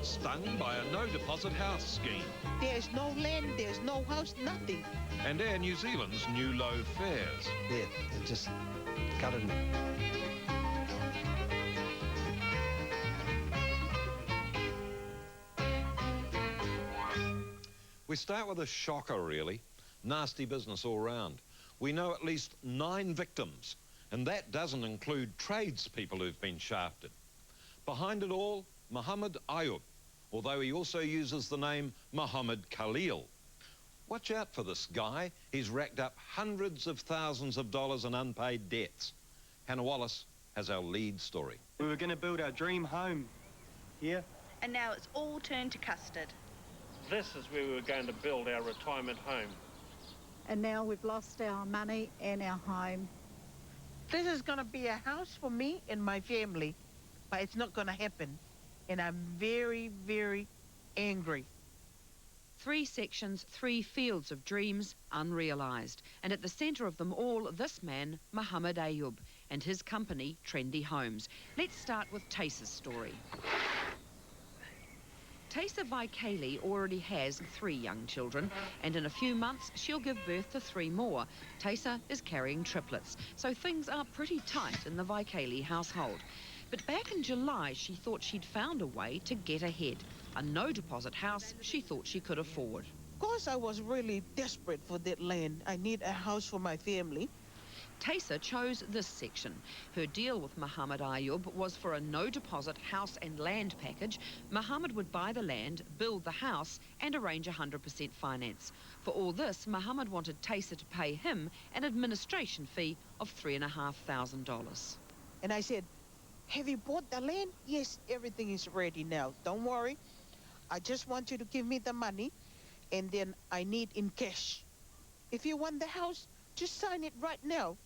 Stung by a no-deposit house scheme. There's no land, there's no house, nothing. And Air New Zealand's new low fares. Yeah, it just gutted me. We start with a shocker, really. Nasty business all round. We know at least 9 victims, and that doesn't include tradespeople who've been shafted. Behind it all, Muhammad Ayub, although he also uses the name Muhammad Khalil. Watch out for this guy. He's racked up hundreds of thousands of dollars in unpaid debts. Hannah Wallace has our lead story. We were going to build our dream home here. And now it's all turned to custard. This is where we were going to build our retirement home. And now we've lost our money and our home. This is going to be a house for me and my family, but it's not going to happen. And I'm very, very angry. 3 sections, 3 fields of dreams unrealised. And at the centre of them all, this man, Muhammad Ayub, and his company, Trendy Homes. Let's start with Tasa's story. Tasa Vaikali already has 3 young children, and in a few months she'll give birth to 3 more. Tasa is carrying triplets, so things are pretty tight in the Vaikali household. But back in July, she thought she'd found a way to get ahead. A no-deposit house she thought she could afford. Of course, I was really desperate for that land. I need a house for my family. Tasa chose this section. Her deal with Muhammad Ayub was for a no-deposit house and land package. Muhammad would buy the land, build the house and arrange 100% finance. For all this, Muhammad wanted Tasa to pay him an administration fee of $3,500. And I said, have you bought the land? Yes, everything is ready now. Don't worry. I just want you to give me the money, and then I need in cash. If you want the house, just sign it right now.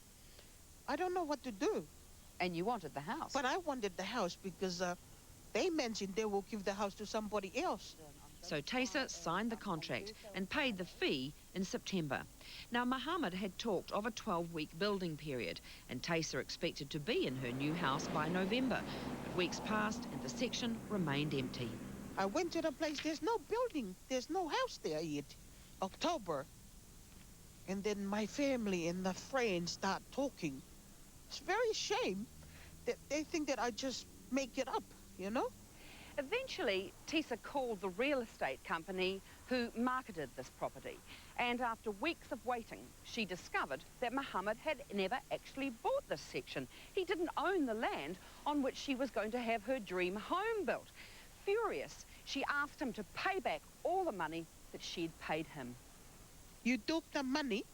I don't know what to do. And you wanted the house? But I wanted the house because they mentioned they will give the house to somebody else. So Tasa signed the contract and paid the fee in September. Now, Muhammad had talked of a 12-week building period, and Tasa expected to be in her new house by November. But weeks passed and the section remained empty. I went to the place, there's no building, there's no house there yet. October. And then my family and the friends start talking. It's very shame that they think that I just make it up, you know? Eventually, Tasa called the real estate company who marketed this property. And after weeks of waiting, she discovered that Muhammad had never actually bought this section. He didn't own the land on which she was going to have her dream home built. Furious, she asked him to pay back all the money that she'd paid him. You took the money.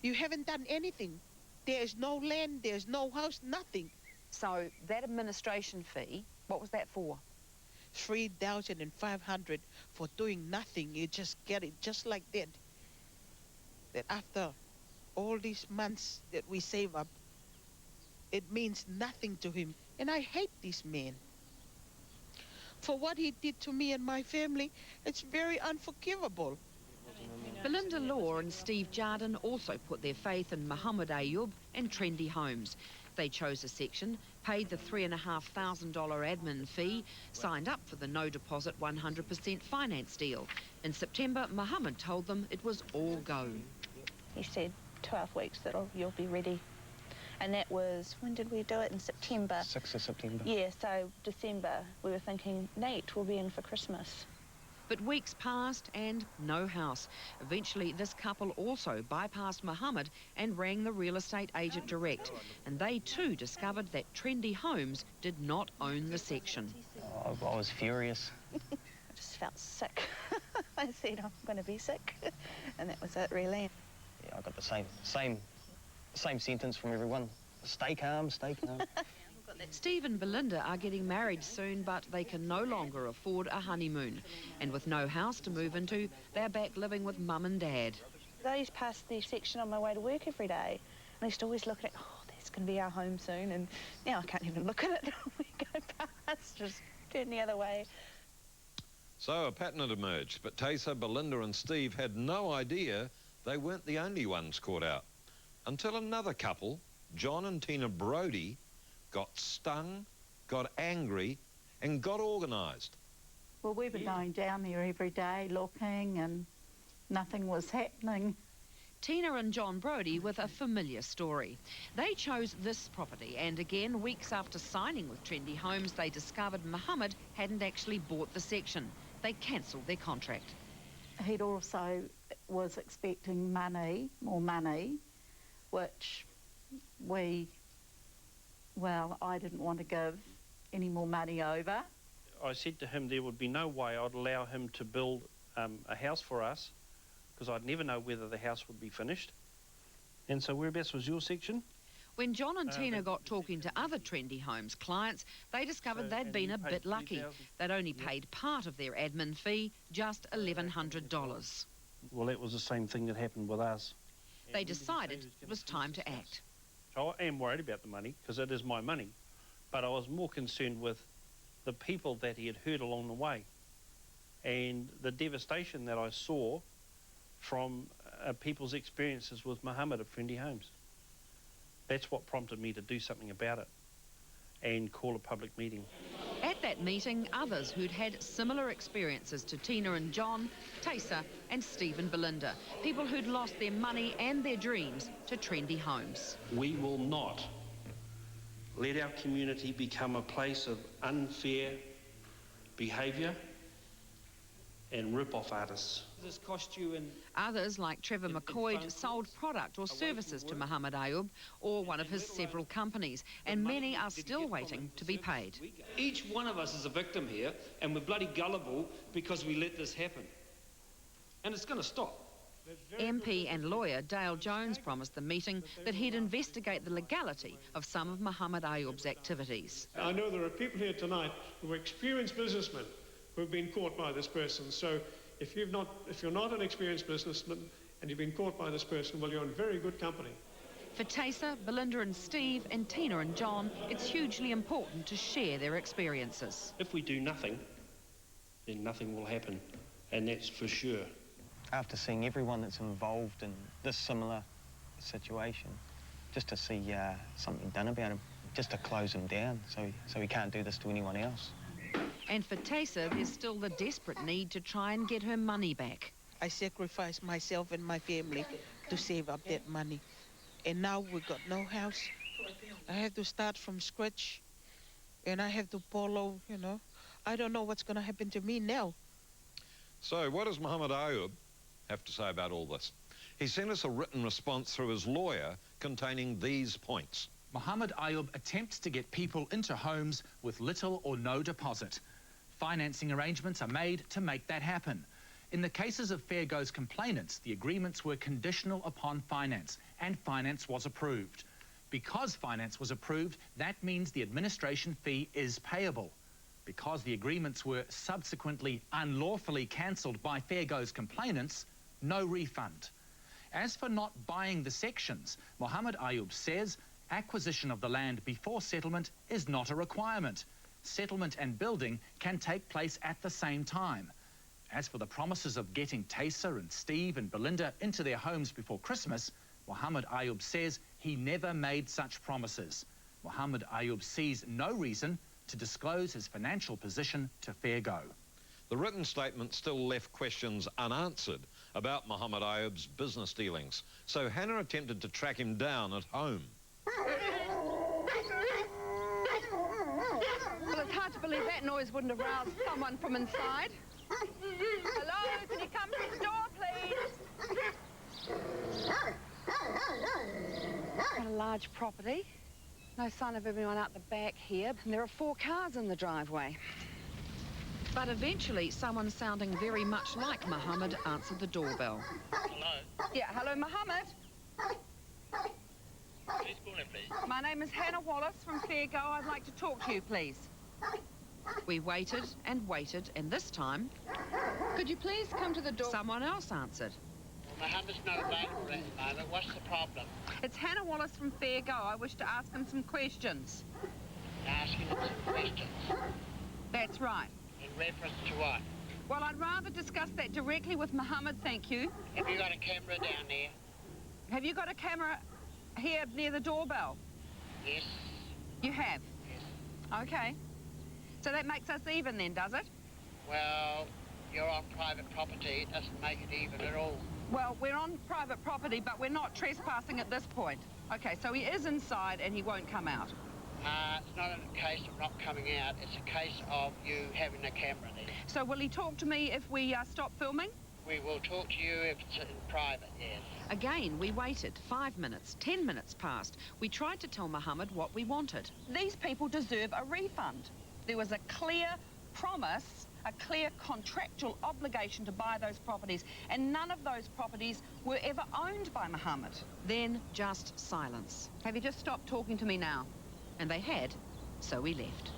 You haven't done anything. There's no land, there's no house, nothing. So that administration fee, what was that for? $3,500 for doing nothing. You just get it just like that. That after all these months that we save up, it means nothing to him. And I hate this man. For what he did to me and my family, it's very unforgivable. Belinda Law and Steve Jardin also put their faith in Muhammad Ayub and Trendy Homes. They chose a section, paid the $3,500 admin fee, signed up for the no-deposit 100% finance deal. In September, Muhammad told them it was all go. He said 12 weeks that you'll be ready. And that was, when did we do it? In September. 6th of September. Yeah, so December, we were thinking, Nate, we'll be in for Christmas. But weeks passed and no house. Eventually, this couple also bypassed Muhammad and rang the real estate agent direct. And they too discovered that Trendy Homes did not own the section. Oh, I was furious. I just felt sick. I said, I'm going to be sick. And that was it, really. Yeah, I got the same sentence from everyone. Stay calm, stay calm. Steve and Belinda are getting married soon, but they can no longer afford a honeymoon. And with no house to move into, they're back living with Mum and Dad. I used to pass the section on my way to work every day. And I used to always look at it, oh, that's going to be our home soon. And now I can't even look at it when we go past, just turn the other way. So a pattern had emerged, but Tasa, Belinda and Steve had no idea they weren't the only ones caught out. Until another couple, John and Tina Brody, got stung, got angry and got organised. Well, we were going down there every day looking and nothing was happening. Tina and John Brodie with a familiar story. They chose this property, and again, weeks after signing with Trendy Homes, they discovered Mohammed hadn't actually bought the section. They cancelled their contract. He'd also was expecting money, more money, which I didn't want to give any more money over. I said to him there would be no way I'd allow him to build a house for us, because I'd never know whether the house would be finished. And so whereabouts was your section? When John and Tina got talking to other Trendy Homes clients, they discovered they'd been a bit lucky. They'd only paid part of their admin fee, just $1,100. Well, that was the same thing that happened with us. They decided it was time to act. I am worried about the money, because it is my money, but I was more concerned with the people that he had hurt along the way and the devastation that I saw from people's experiences with Mohammed at Trendy Homes. That's what prompted me to do something about it and call a public meeting. At that meeting, others who'd had similar experiences to Tina and John, Taysa and Steve and Belinda, people who'd lost their money and their dreams to Trendy Homes. We will not let our community become a place of unfair behaviour and rip-off artists. Does this cost you in... Others, like Trevor McCoy, sold product or services to Mohammed Ayub or one of his several companies, and many are still waiting to be paid. Each one of us is a victim here, and we're bloody gullible because we let this happen. And it's going to stop. MP and lawyer Dale Jones promised the meeting that he'd investigate the legality of some of Mohammed Ayub's activities. I know there are people here tonight who are experienced businessmen who have been caught by this person. So if you're not an experienced businessman and you've been caught by this person, well, you're in very good company. For Taysa, Belinda and Steve, and Tina and John, it's hugely important to share their experiences. If we do nothing, then nothing will happen, and that's for sure. After seeing everyone that's involved in this similar situation, just to see something done about him, just to close him down so he can't do this to anyone else. And for Taysa, there's still the desperate need to try and get her money back. I sacrificed myself and my family to save up that money. And now we've got no house. I have to start from scratch. And I have to follow, you know. I don't know what's going to happen to me now. So what does Mohammed Ayub have to say about all this? He sent us a written response through his lawyer containing these points. Mohammed Ayub attempts to get people into homes with little or no deposit. Financing arrangements are made to make that happen. In the cases of Fair Go's complainants, the agreements were conditional upon finance, and finance was approved. Because finance was approved, that means the administration fee is payable. Because the agreements were subsequently unlawfully cancelled by Fair Go's complainants, no refund. As for not buying the sections, Mohammed Ayub says acquisition of the land before settlement is not a requirement. Settlement and building can take place at the same time. As for the promises of getting Taysa and Steve and Belinda into their homes before Christmas, Mohammed Ayub says he never made such promises. Mohammed Ayub sees no reason to disclose his financial position to Fair Go. The written statement still left questions unanswered about Mohammed Ayub's business dealings, so Hannah attempted to track him down at home. Well, it's hard to believe that noise wouldn't have roused someone from inside. Hello, can you come to the door, please? Got a large property. No sign of everyone out the back here. And there are 4 cars in the driveway. But eventually, someone sounding very much like Mohammed answered the doorbell. Hello? Yeah, hello, Mohammed. Who's calling, please? My name is Hannah Wallace from Fair Go. I'd like to talk to you, please. We waited and waited, and this time... Could you please come to the door? Someone else answered. Well, Mohammed's not available at the moment. What's the problem? It's Hannah Wallace from Fair Go. I wish to ask him some questions. Asking him some questions. That's right. In reference to what? Well, I'd rather discuss that directly with Mohammed, thank you. Have you got a camera down there? Have you got a camera here near the doorbell? Yes. You have? Yes. Okay. So that makes us even then, does it? Well, you're on private property. It doesn't make it even at all. Well, we're on private property, but we're not trespassing at this point. Okay, so he is inside and he won't come out. It's not a case of not coming out. It's a case of you having a camera there. So will he talk to me if we stop filming? We will talk to you if it's in private, yes. Again, we waited. 5 minutes, 10 minutes passed. We tried to tell Mohammed what we wanted. These people deserve a refund. There was a clear promise, a clear contractual obligation to buy those properties, and none of those properties were ever owned by Mohammed. Then just silence. Have you just stopped talking to me now? And they had, so we left.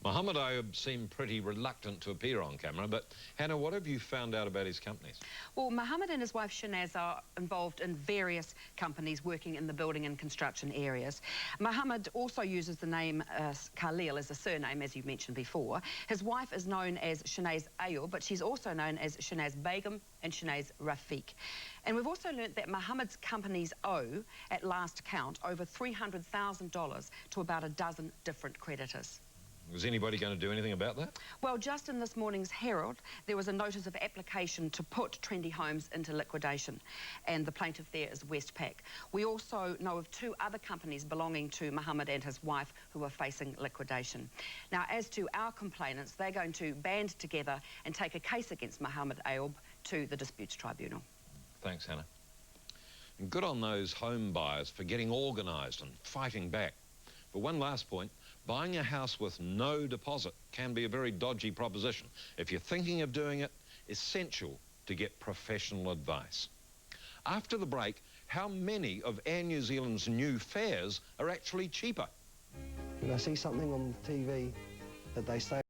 Mohammed Ayub seemed pretty reluctant to appear on camera, but Hannah, what have you found out about his companies? Well, Mohammed and his wife Shanaz are involved in various companies working in the building and construction areas. Mohammed also uses the name Khalil as a surname, as you mentioned before. His wife is known as Shanaz Ayub, but she's also known as Shanaz Begum and Shanaz Rafiq. And we've also learnt that Mohammed's companies owe, at last count, over $300,000 to about a dozen different creditors. Was anybody going to do anything about that? Well, just in this morning's Herald, there was a notice of application to put Trendy Homes into liquidation, and the plaintiff there is Westpac. We also know of 2 other companies belonging to Mohammed and his wife who are facing liquidation. Now, as to our complainants, they're going to band together and take a case against Mohammed Ayub to the Disputes Tribunal. Thanks, Hannah. And good on those home buyers for getting organised and fighting back. But one last point, buying a house with no deposit can be a very dodgy proposition. If you're thinking of doing it, essential to get professional advice. After the break, how many of Air New Zealand's new fares are actually cheaper? When I see something on TV that they say